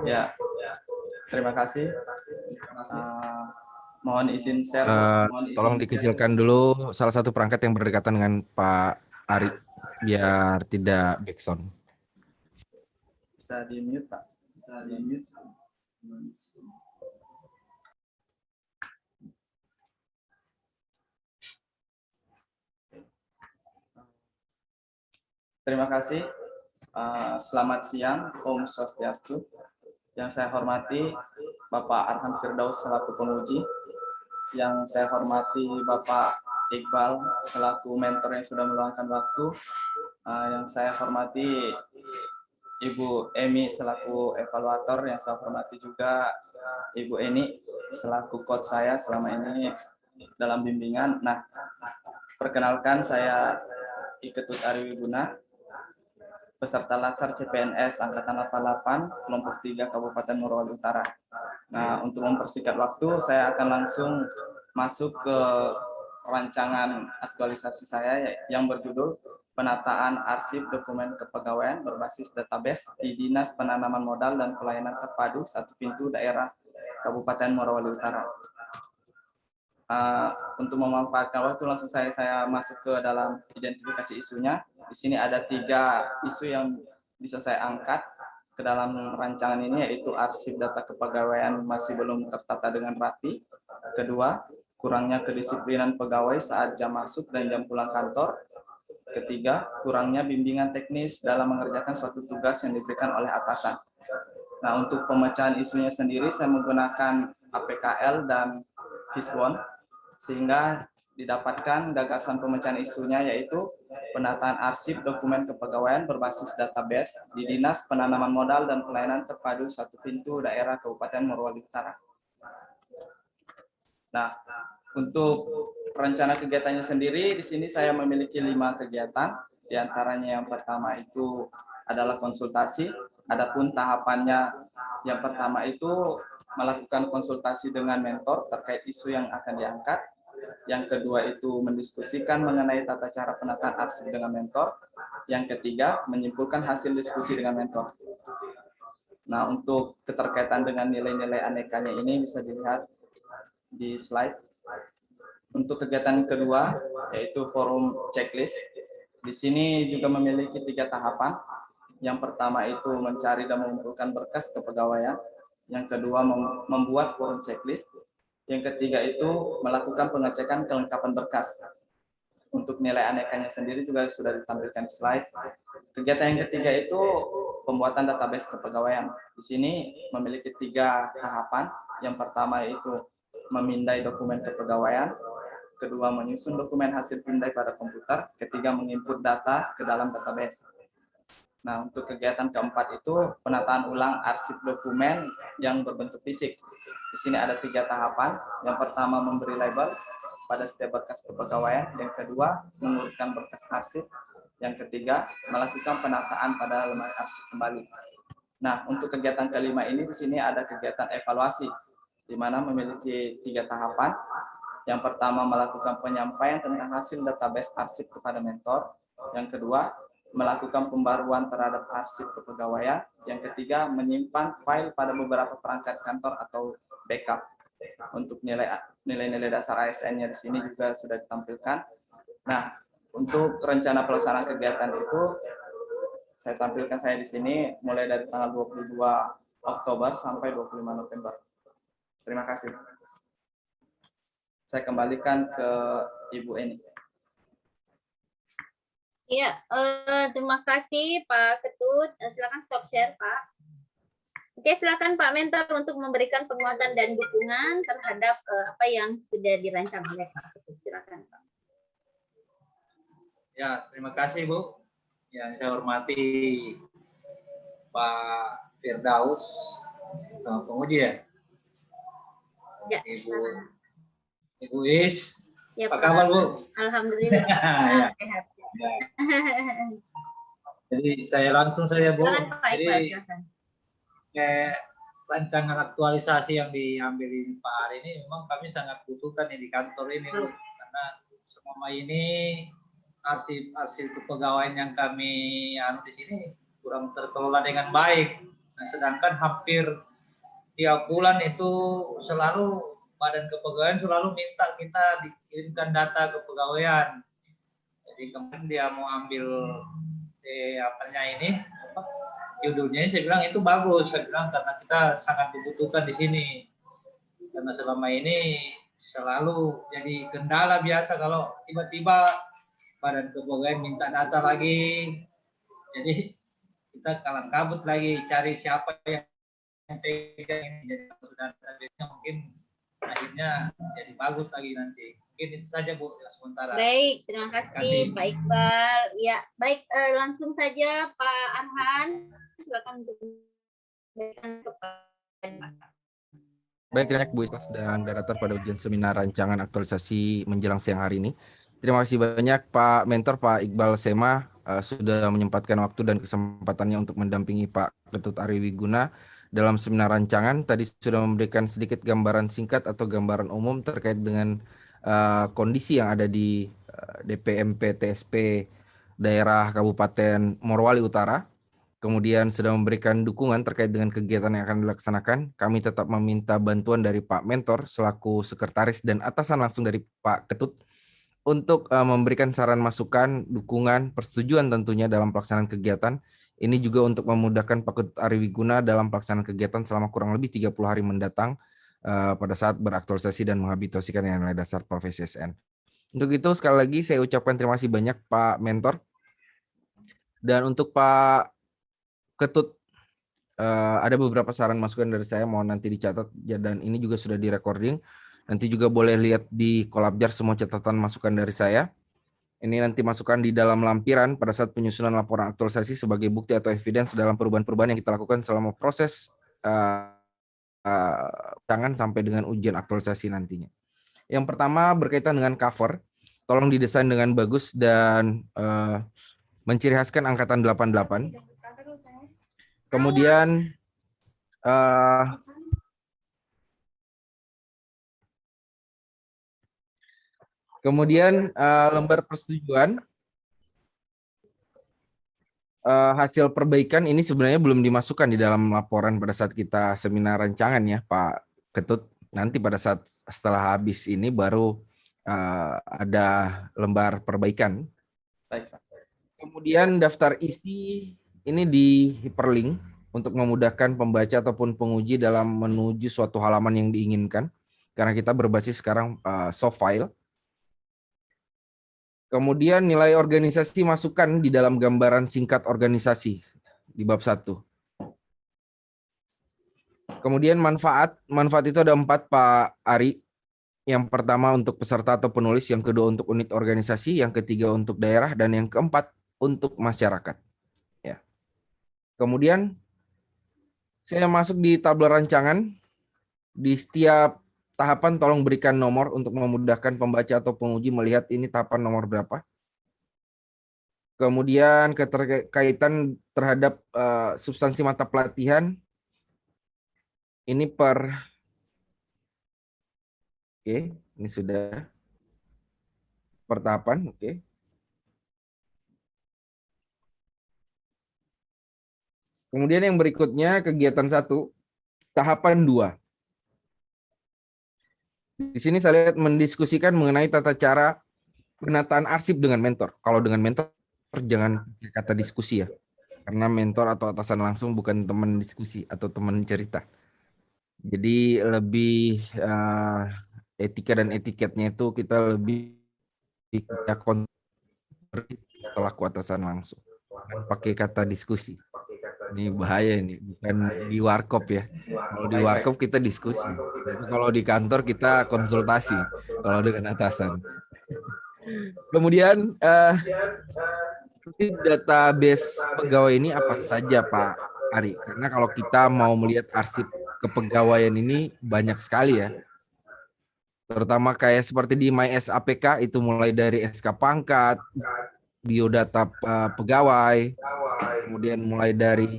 Ya, terima kasih. Mohon izin share. Tolong dikecilkan dulu salah satu perangkat yang berdekatan dengan Pak Ari biar tidak backsound. Bisa di mute, Pak. Bisa di mute. Terima kasih. Selamat siang, Om Swastiastu. Yang saya hormati Bapak Arhan Firdaus selaku penguji, yang saya hormati Bapak Iqbal selaku mentor yang sudah meluangkan waktu, yang saya hormati Ibu Emi selaku evaluator, yang saya hormati juga Ibu Eni selaku coach saya selama ini dalam bimbingan. Nah, perkenalkan saya Iketut Ariwiguna, peserta Latsar CPNS Angkatan 88, kelompok 3 Kabupaten Morowali Utara. Nah, untuk mempersingkat waktu, saya akan langsung masuk ke rancangan aktualisasi saya yang berjudul Penataan Arsip Dokumen Kepegawaian berbasis database di Dinas Penanaman Modal dan Pelayanan Terpadu Satu Pintu Daerah Kabupaten Morowali Utara. Untuk memanfaatkan waktu, langsung saya masuk ke dalam identifikasi isunya. Di sini ada 3 isu yang bisa saya angkat ke dalam rancangan ini, yaitu arsip data kepegawaian masih belum tertata dengan rapi. Kedua, kurangnya kedisiplinan pegawai saat jam masuk dan jam pulang kantor. Ketiga, kurangnya bimbingan teknis dalam mengerjakan suatu tugas yang diberikan oleh atasan. Nah, untuk pemecahan isunya sendiri, saya menggunakan APKL dan Fishbone, sehingga didapatkan gagasan pemecahan isunya, yaitu penataan arsip dokumen kepegawaian berbasis database di Dinas Penanaman Modal dan Pelayanan Terpadu Satu Pintu Daerah Kabupaten Morowali Utara. Nah, untuk rencana kegiatannya sendiri, di sini saya memiliki 5 kegiatan. Di antaranya yang pertama itu adalah konsultasi. Adapun tahapannya, yang pertama itu melakukan konsultasi dengan mentor terkait isu yang akan diangkat. Yang kedua itu mendiskusikan mengenai tata cara penataan arsip dengan mentor. Yang ketiga, menyimpulkan hasil diskusi dengan mentor. Nah, untuk keterkaitan dengan nilai-nilai anekanya ini bisa dilihat di slide. Untuk kegiatan kedua, yaitu forum checklist. Di sini juga memiliki 3 tahapan. Yang pertama itu mencari dan mengumpulkan berkas kepegawaian. Yang kedua, membuat forum checklist. Yang ketiga itu melakukan pengecekan kelengkapan berkas. Untuk nilai anekanya sendiri juga sudah ditampilkan di slide. Kegiatan yang ketiga itu pembuatan database kepegawaian. Di sini memiliki 3 tahapan. Yang pertama itu memindai dokumen kepegawaian. Kedua, menyusun dokumen hasil pindai pada komputer. Ketiga, menginput data ke dalam database. Nah, untuk kegiatan keempat itu penataan ulang arsip dokumen yang berbentuk fisik. Di sini ada 3 tahapan. Yang pertama, memberi label pada setiap berkas kepegawaian. Yang kedua, mengurutkan berkas arsip. Yang ketiga, melakukan penataan pada lemari arsip kembali. Nah, untuk kegiatan kelima ini di sini ada kegiatan evaluasi, di mana memiliki 3 tahapan. Yang pertama, melakukan penyampaian tentang hasil database arsip kepada mentor. Yang kedua, melakukan pembaruan terhadap arsip kepegawaian. Yang ketiga, menyimpan file pada beberapa perangkat kantor atau backup. Untuk nilai-nilai dasar ASN-nya di sini juga sudah ditampilkan. Nah, untuk rencana pelaksanaan kegiatan itu saya tampilkan saya di sini mulai dari tanggal 22 Oktober sampai 25 November. Terima kasih. Saya kembalikan ke Ibu Eni. Iya, terima kasih Pak Ketut. Silakan stop share, Pak. Oke, silakan Pak Mentor untuk memberikan penguatan dan dukungan terhadap apa yang sudah dirancang oleh Pak Ketut. Silakan, Pak. Ya, terima kasih Bu. Yang saya hormati Pak Firdaus, penguji ya. Ya. Ibu Is. Ya, apa kabar Bu? Alhamdulillah. Ya. Sehat. Ya. Jadi saya langsung saja Bu. Jadi rancangan aktualisasi yang diambil ini Pak Ari ini memang kami sangat butuhkan di kantor ini Bu. Karena selama ini arsip kepegawaian yang kami di sini kurang terkelola dengan baik. Nah, sedangkan hampir tiap bulan itu selalu Badan Kepegawaian selalu minta kita dikirimkan data kepegawaian. Jadi kemarin dia mau ambil judulnya, saya bilang itu bagus. Saya bilang karena kita sangat dibutuhkan di sini. Karena selama ini selalu jadi kendala biasa kalau tiba-tiba Badan Kepegawaian minta data lagi. Jadi kita kalang kabut lagi cari siapa yang pegang ini. Jadi sudah database-nya mungkin akhirnya jadi bagus lagi nanti. Mungkin itu saja Bu sementara. Baik, terima kasih Pak Iqbal. Ya, baik, langsung saja Pak Arhan, silakan untuk memberikan kepada Baik, terima kasih Bu Ikhlas dan Darator pada ujian seminar rancangan aktualisasi menjelang siang hari ini. Terima kasih banyak Pak Mentor, Pak Iqbal Sema, sudah menyempatkan waktu dan kesempatannya untuk mendampingi Pak Ketut Ari Wiguna dalam seminar rancangan. Tadi sudah memberikan sedikit gambaran singkat atau gambaran umum terkait dengan kondisi yang ada di DPMP TSP daerah Kabupaten Morowali Utara. Kemudian sudah memberikan dukungan terkait dengan kegiatan yang akan dilaksanakan. Kami tetap meminta bantuan dari Pak Mentor selaku sekretaris dan atasan langsung dari Pak Ketut untuk memberikan saran masukan, dukungan, persetujuan tentunya dalam pelaksanaan kegiatan. Ini juga untuk memudahkan Pak Ketut Ari Wiguna dalam pelaksanaan kegiatan selama kurang lebih 30 hari mendatang pada saat beraktualisasi dan menghabituasikan nilai dasar profesi SN. Untuk itu sekali lagi saya ucapkan terima kasih banyak Pak Mentor. Dan untuk Pak Ketut, ada beberapa saran masukan dari saya, mohon nanti dicatat dan ini juga sudah direcording. Nanti juga boleh lihat di Kolabjar semua catatan masukan dari saya. Ini nanti masukan di dalam lampiran pada saat penyusunan laporan aktualisasi sebagai bukti atau evidence dalam perubahan-perubahan yang kita lakukan selama proses tangan sampai dengan ujian aktualisasi nantinya. Yang pertama berkaitan dengan cover, tolong didesain dengan bagus dan menciri khaskan angkatan 88. Kemudian lembar persetujuan hasil perbaikan ini sebenarnya belum dimasukkan di dalam laporan pada saat kita seminar rancangan ya Pak Ketut. Nanti pada saat setelah habis ini baru ada lembar perbaikan. Baik, Pak. Kemudian daftar isi ini di hyperlink untuk memudahkan pembaca ataupun penguji dalam menuju suatu halaman yang diinginkan. Karena kita berbasis sekarang soft file. Kemudian nilai organisasi masukkan di dalam gambaran singkat organisasi di bab 1. Kemudian manfaat itu ada 4 Pak Ari. Yang pertama untuk peserta atau penulis, yang kedua untuk unit organisasi, yang ketiga untuk daerah, dan yang keempat untuk masyarakat. Ya. Kemudian saya masuk di tabel rancangan. Di setiap tahapan tolong berikan nomor untuk memudahkan pembaca atau penguji melihat ini tahapan nomor berapa. Kemudian keterkaitan terhadap substansi mata pelatihan ini oke, ini sudah per tahapan, oke. Kemudian yang berikutnya kegiatan 1, tahapan 2. Di sini saya lihat mendiskusikan mengenai tata cara penataan arsip dengan mentor. Kalau dengan mentor jangan kata diskusi ya. Karena mentor atau atasan langsung bukan teman diskusi atau teman cerita. Jadi lebih etika dan etiketnya itu kita lebih pelaku atasan langsung. Pakai kata diskusi. Ini bahaya ini, bukan di warkop ya. Kalau di warkop kita diskusi. Tapi kalau di kantor kita konsultasi kalau dengan atasan. Kemudian database pegawai ini apa saja Pak Ari? Karena kalau kita mau melihat arsip kepegawaian ini banyak sekali ya. Terutama kayak seperti di MySAPK itu mulai dari SK pangkat, biodata pegawai, kemudian mulai dari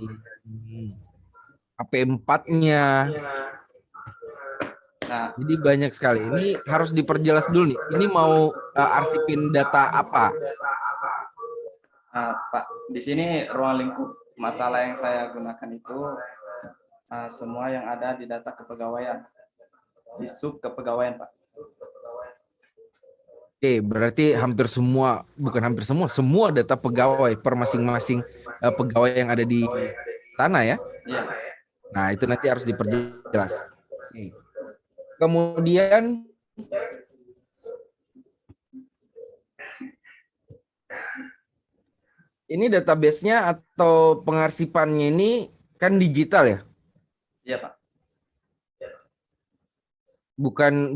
AP4-nya. Nah, jadi banyak sekali. Ini harus diperjelas dulu nih. Ini mau arsipin data apa? Pak, di sini ruang lingkup masalah yang saya gunakan itu semua yang ada di data kepegawaian, di sub kepegawaian, Pak. Oke, berarti hampir semua, bukan hampir semua, semua data pegawai per masing-masing pegawai yang ada di sana ya. Iya. Nah, itu nanti harus diperjelas. Oke. Kemudian ini database-nya atau pengarsipannya ini kan digital ya? Iya, Pak.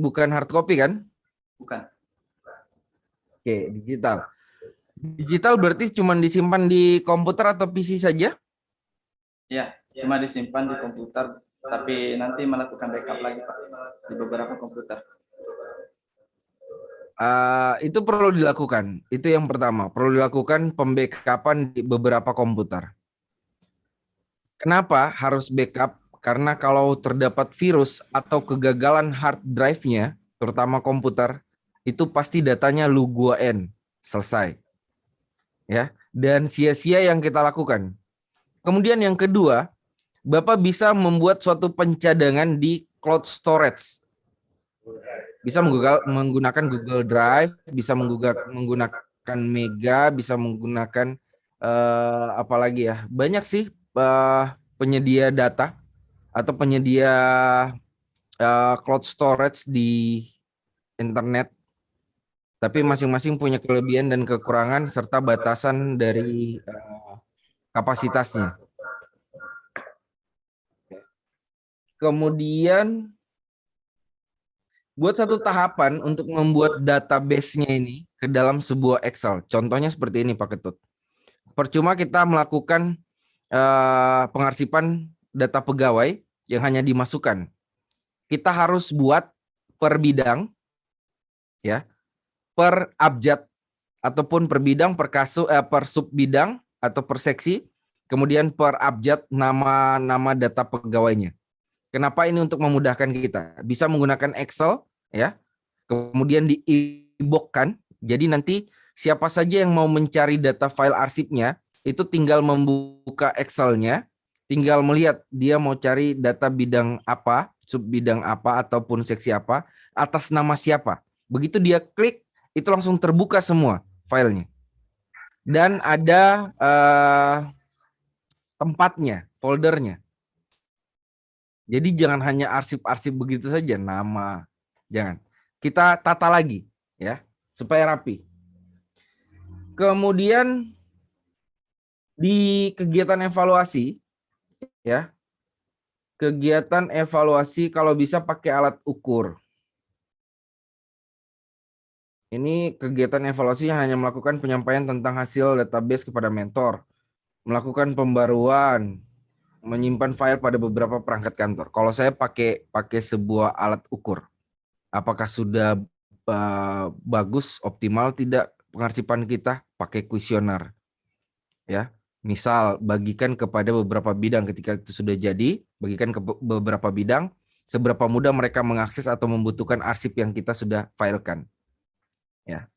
Bukan hard copy kan? Bukan. Oke, digital. Digital berarti cuma disimpan di komputer atau PC saja? Iya, cuma disimpan di komputer, tapi nanti melakukan backup lagi, Pak, di beberapa komputer. Itu perlu dilakukan. Itu yang pertama. Perlu dilakukan pembackupan di beberapa komputer. Kenapa harus backup? Karena kalau terdapat virus atau kegagalan hard drive-nya, terutama komputer, itu pasti datanya lu guain. Selesai. Ya, dan sia-sia yang kita lakukan. Kemudian yang kedua, Bapak bisa membuat suatu pencadangan di cloud storage. Bisa menggunakan Google Drive, bisa menggunakan Mega, bisa menggunakan apa lagi ya? Banyak sih penyedia data atau penyedia cloud storage di internet. Tapi masing-masing punya kelebihan dan kekurangan serta batasan dari kapasitasnya. Kemudian buat satu tahapan untuk membuat database-nya ini ke dalam sebuah Excel. Contohnya seperti ini, Pak Ketut. Percuma kita melakukan pengarsipan data pegawai yang hanya dimasukkan. Kita harus buat per bidang, ya, per abjad ataupun per bidang, per kasus, per sub bidang atau per seksi, kemudian per abjad nama data pegawainya. Kenapa ini untuk memudahkan kita? Bisa menggunakan Excel, ya. Kemudian diibokkan. Jadi nanti siapa saja yang mau mencari data file arsipnya, itu tinggal membuka Excel-nya, tinggal melihat dia mau cari data bidang apa, sub bidang apa, ataupun seksi apa, atas nama siapa. Begitu dia klik, itu langsung terbuka semua filenya. Dan ada tempatnya, foldernya. Jadi jangan hanya arsip-arsip begitu saja, nama. Jangan. Kita tata lagi, ya, supaya rapi. Kemudian di kegiatan evaluasi, ya, kegiatan evaluasi kalau bisa pakai alat ukur. Ini kegiatan evaluasi yang hanya melakukan penyampaian tentang hasil database kepada mentor, melakukan pembaruan, menyimpan file pada beberapa perangkat kantor. Kalau saya pakai sebuah alat ukur, apakah sudah bagus, optimal tidak pengarsipan kita, pakai kuesioner. Ya, misal bagikan kepada beberapa bidang, ketika itu sudah jadi, bagikan ke beberapa bidang, seberapa mudah mereka mengakses atau membutuhkan arsip yang kita sudah filekan. Ya.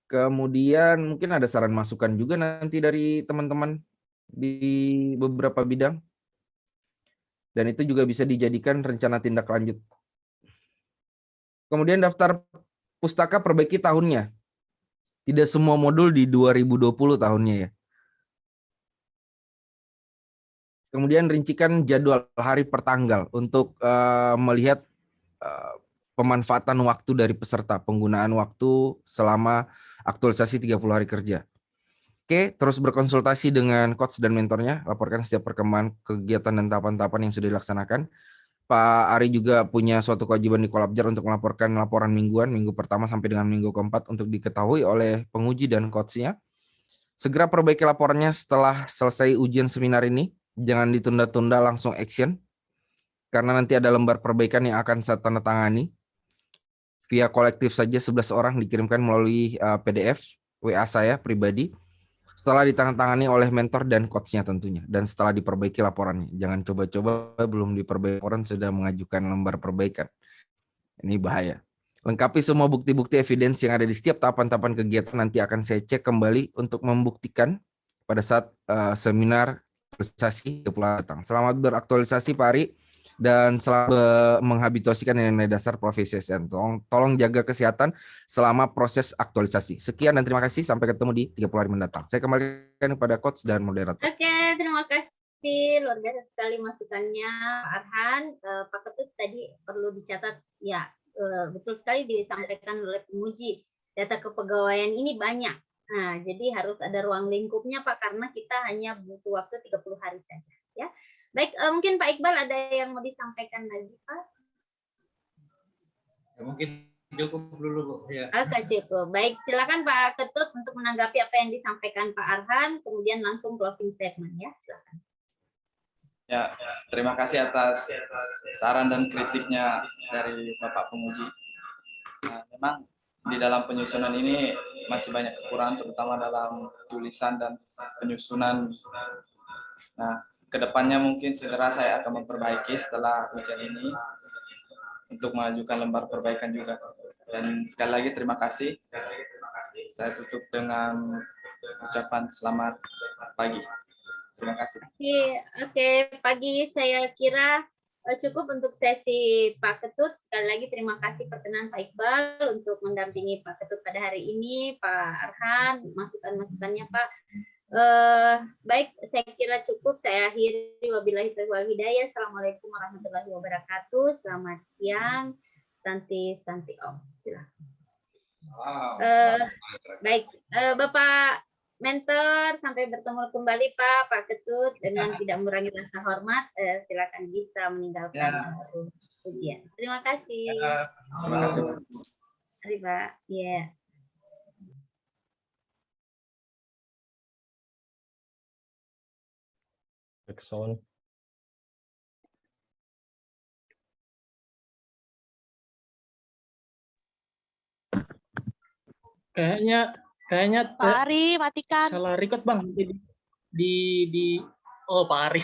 Kemudian mungkin ada saran masukan juga nanti dari teman-teman di beberapa bidang. Dan itu juga bisa dijadikan rencana tindak lanjut. Kemudian daftar pustaka perbaiki tahunnya. Tidak semua modul di 2020 tahunnya ya. Kemudian rincikan jadwal hari per tanggal untuk melihat pemanfaatan waktu dari peserta, penggunaan waktu selama aktualisasi 30 hari kerja. Oke, terus berkonsultasi dengan coach dan mentornya, laporkan setiap perkembangan kegiatan dan tahapan-tahapan yang sudah dilaksanakan. Pak Ari juga punya suatu kewajiban di Kolabjar untuk melaporkan laporan mingguan, minggu pertama sampai dengan minggu keempat untuk diketahui oleh penguji dan coachnya. Segera perbaiki laporannya setelah selesai ujian seminar ini, jangan ditunda-tunda, langsung action. Karena nanti ada lembar perbaikan yang akan saya tanda tangani. Via kolektif saja 11 orang dikirimkan melalui PDF, WA saya pribadi. Setelah ditandatangani oleh mentor dan coachnya tentunya, dan setelah diperbaiki laporannya. Jangan coba-coba belum diperbaiki laporan sudah mengajukan lembar perbaikan. Ini bahaya. Lengkapi semua bukti-bukti evidence yang ada di setiap tahapan-tahapan kegiatan, nanti akan saya cek kembali untuk membuktikan pada saat seminar aktualisasi 30 hari datang. Selamat beraktualisasi Pak Ari dan selamat menghabituasikan nilai dasar profesi ASN. Tolong jaga kesehatan selama proses aktualisasi. Sekian dan terima kasih. Sampai ketemu di 30 hari mendatang. Saya kembalikan kepada coach dan moderator. Oke, terima kasih. Luar biasa sekali masukannya Pak Arhan. Pak Ketut tadi perlu dicatat ya, betul sekali disampaikan oleh penguji. Data kepegawaian ini banyak. Nah, jadi harus ada ruang lingkupnya Pak, karena kita hanya butuh waktu 30 hari saja ya. Baik, mungkin Pak Iqbal ada yang mau disampaikan lagi Pak? Ya, mungkin cukup dulu Bu. Ya. Oke, cukup. Baik, silakan Pak Ketut untuk menanggapi apa yang disampaikan Pak Arhan, kemudian langsung closing statement ya. Silakan. Ya, terima kasih atas saran dan kritiknya dari Bapak penguji. Nah, memang di dalam penyusunan ini masih banyak kekurangan, terutama dalam tulisan dan penyusunan. Nah, kedepannya mungkin segera saya akan memperbaiki setelah ujian ini untuk mengajukan lembar perbaikan juga. Dan sekali lagi terima kasih. Saya tutup dengan ucapan selamat pagi. Terima kasih. Oke, pagi saya kira cukup untuk sesi Pak Ketut. Sekali lagi terima kasih perkenan Pak Iqbal untuk mendampingi Pak Ketut pada hari ini. Pak Arhan, masukan-masukannya Pak. Baik, saya kira cukup. Saya akhiri. Wabillahi taufiq wal hidayah. Assalamualaikum warahmatullahi wabarakatuh. Selamat siang. Santi Om. Silakan. Baik, Bapak Mentor, sampai bertemu kembali Pak Ketut, dengan tidak mengurangi rasa hormat, silakan bisa meninggalkan ujian. Terima kasih. Terima kasih. Mari Pak. Ya. Backsound. Kayaknya Pak Ari, matikan. salah record Bang. Jadi di oh Pak Ari.